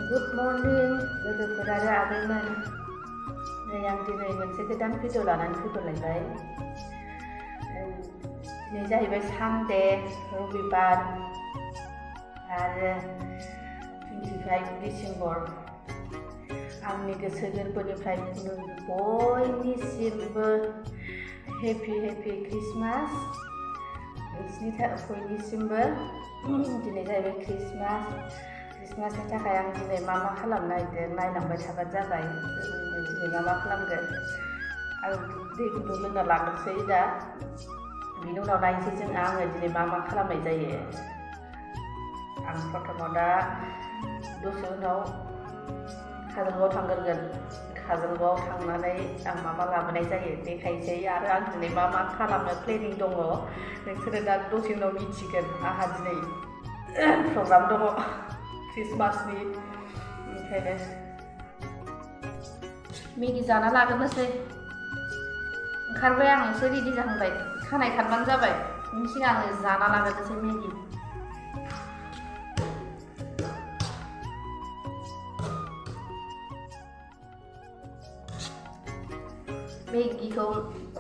Good morning, लोगोफोर आरो आगैमोन। नै आं दिनै मोनसे गोदान भिडिअ लानानै फैलायबाय। दिनै जाहैबाय सानडे, रबिबार आरो 25 डिसेम्बर। आंनि गोसो गोरबोनिफ्राय बयनिसिमबो हेपि क्रिसमास। बयनिसिमबो दिनै जाहैबाय क्रिसमासनि थाखाय आं दिनै मा खालामनो नागिरदों नायलांबाय थाबानो जाबाय। दिनै मा खालामगोन आं दै गुदुं लोंना लाग्रोसै दा, बिनि उनाव नायनोसै आङो दिनै मा खालामनाय जायो। आं प्रथमाव दा दसे उनाव काजलगावआव थांग्रोगोन। काजलगावआव थांनानै आं मा लाबोनाय जायो देखायसै आरो आं दिनै मा खालामनो प्लेनिं दङ नोंसोरो दा दसे उनाव मिथिगोन। आंहा दिनै प्रग्राम दङ क्रिसमासनि, ओंखायनो मेगि जाना लाग्रोनोसै। ओंखारबाय आं एसे रेडि जाहांबाय, खानाय खानबानो जाबाय। बिनि सिगां आङो जाना लाग्रोनोसै मेगि। मेगिखौ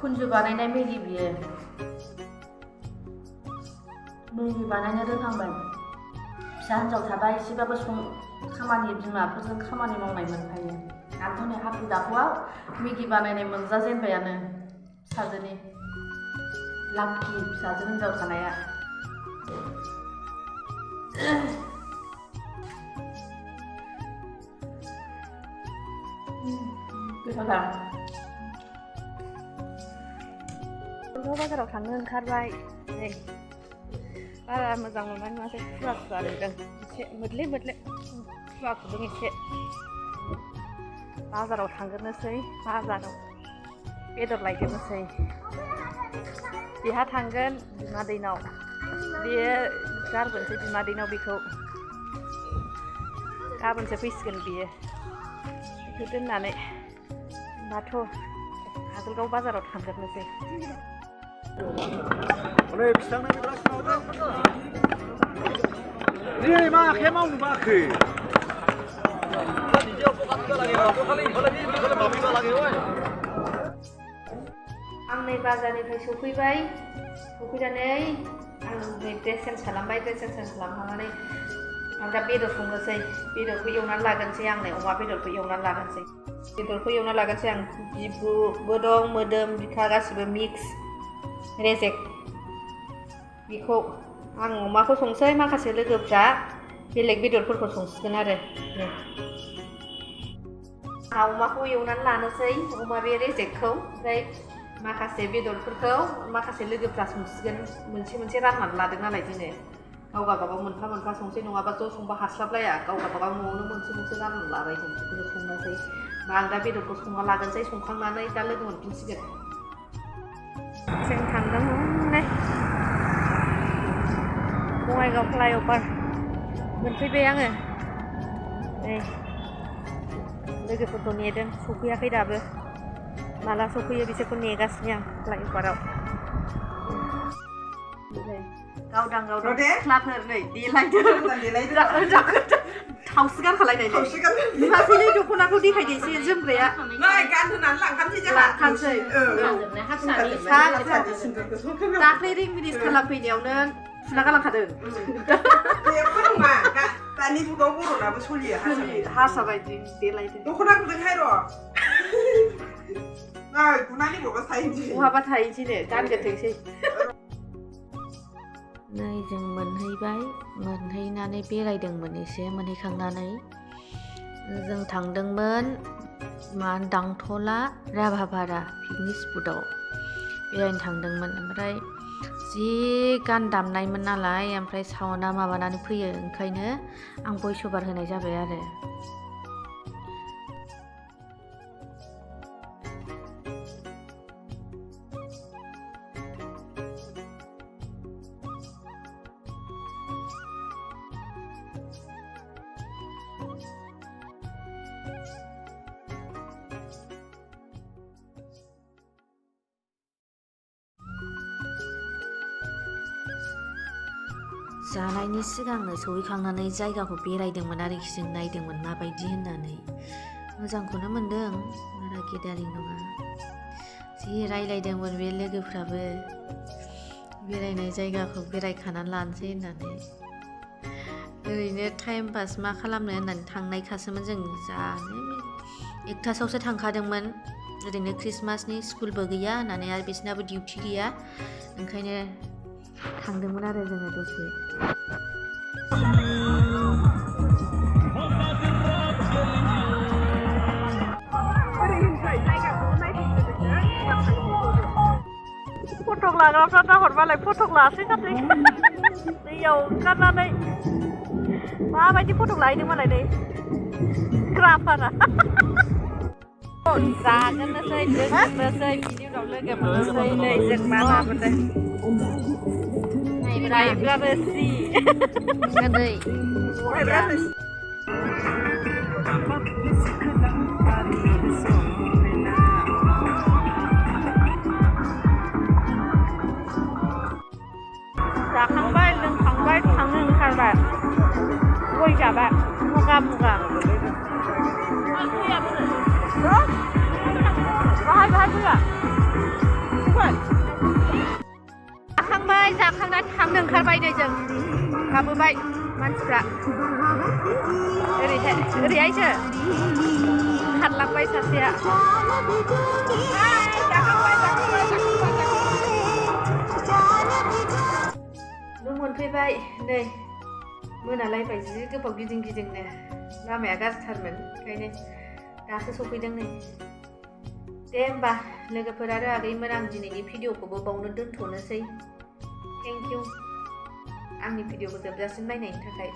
कुन्जु बानायनाय मेगि बियो। मेगि बानायनो रोंहांबाय। फिसा हिन्जाव थाबा एसेबाबो खामानि बिमाफोरजों खामानि मावनाय मोनखायो। आंथ' नै हाखु दाखुआव मेगि बानायनाय मोनजाजेनबायानो। फिसाजोनि लाक्कि फिसाजो हिन्जाव थानाया। गोथावथार। बाजाराव थांनो ओंखारबाय। नै बारा मोजां मोननाय नुवासै, खुवा नुदों एसे मोद्ले खुवा खुदों एसे। बाजाराव थांग्रोनोसै, बाजाराव बेदर लायग्रोनोसै। बेहा थांगोन बिमा दैनाव, बेयो गारबोनोसै बिमा दैनाव। बेखौ गाबोनसो फैसिगोन बियो। बेखौ दोननानै होमबाथ' काजलगाव बाजाराव थांग्रोनोसै। Oleh pisang nanti beras mau dong. Ini mah kayak mau nubake. आं नै बाजारनिफ्राय सफैबाय। सफैनानै आं नै ड्रेस चेन्ज खालामबाय। ड्रेस चेन्ज खालामखांनानै आं दा बेदर संनोसै। बेदरखौ एवनानै लागोनसै। आं नै अमा बेदरखौ एवनानै लागोनसै। आं बिबुबो दं, मोदोम बिखा गासिबो मिक्स रेजेक। बेखौ आं अमाखौ संसै, माखासे लोगोफ्रा बेलेग बेदरफोरखौ संसिगोन आरो। आं अमाखौ एवनानै लानोसै, अमा बे रेजेकखौ। ओमफ्राय माखासे बेदरफोरखौ माखासे लोगोफ्रा संसिगोन। मोनसे राननानै लादों नालाय दिनै। गाव गावबागाव मोनफा संसै, नङाबा ज' संबा हास्लाबलाया। गाव गावबागाव न'आवनो मोनसे राननानै लाबाय। जों बेखौनो संनोसै। आं दा बेदरखौ संना लागोनसै, संखांनानै दा लोगो मोनफिनसिगोन। जों थांदोंमोन बङाइगाव फ्लाइअभार मोनफैबाय आङो। नै लोगोफोरखौ नेदों, सफैयाखै दाबो। माला सफैयो बिसोरखौ नेगासिनो आं फ्लाइअभाराव। गावदां सिख्लाफोर नै देलायदों। थावसि गानखालायनाय बिमासैनि दख'नाखौ देखायदो एसे जोमग्राया। लांखानोसै। दाख्लै रिं मिनिस खालामफैनायावनो सुना गालांखादों। जेबो नङा, दानि जुगाव बर'नाबो सोलियो हारसा बायदि देलायदों। दख'ना गुदोंहाय र'। गुनानै बहाबा थाहैनोसैनो, गानगोरथोंसै। नै जों मोनहैबाय। मोनहैनानै बेरायदोंमोन एसे। मोनहैखांनानै जों थांदोंमोन दांथला राभापारा पिकनिक स्पटआव बेरायनो थांदोंमोन। ओमफ्राय जि गान दामनायमोन नालाय, ओमफ्राय साउन्डआ माबानानै फैयो, ओंखायनो आं भइस अभार होनाय जाबाय आरो। जानायनि सिगांनो सहैखांनानै जायगाखौ बेरायदोंमोन आरोखि जों नायदोंमोन माबायदि होननानै मोजांखौनो मोनदों बारा गेदारिं नङा जि रायलायदोंमोन बे लोगोफ्राबो बेरायनाय जायगाखौ बेरायखानानै लानोसै होननानै ओरैनो टाइम पास मा खालामनो होननानै थांनायखासोमोन जों जानो 1थासोआवसो थांखादोंमोन ओरैनो ख्रिस्टमासनि स्कुलबो गैया होननानै आरो बिसोरनाबो डिउटि गैया ओंखायनो थांदोंमोन आरो जोङो दसे फटक लाग्राफ्रा दाहरबालाय फटक लासै जासै दैयाव ओंखारनानै माबायदि फटक लाहैदों मालाय नै ग्राफारा जागोननोसै लोंनोसै बिनि उनाव लोगो मोननोसै नै जों मा लाबोदों माइब्रा रोसि गोदै जाखांबाय लोंखांबाय थांनो ओंखारबाय गय जाबाय मुगा मुगा बाहाय फैया जाखांनानै थांनो ओंखारबाय नै जों गाबोबाय मानसिफ्रा ओरैहायसो खारलांबाय सासेया न' मोनफैबाय नै मोनालायबाय जि गोबाव गिदिंनो लामाया गाज्रिथारमोन ओंखायनो दासो सफैदों नै दे होमबा लोगोफोर आरो आगैमोन आं दिनैनि भिडिअखौबो बावनो दोनथ'नोसै थेंक इउ आंनि भिडिअखौ जोबजासिम नायनायनि थाखाय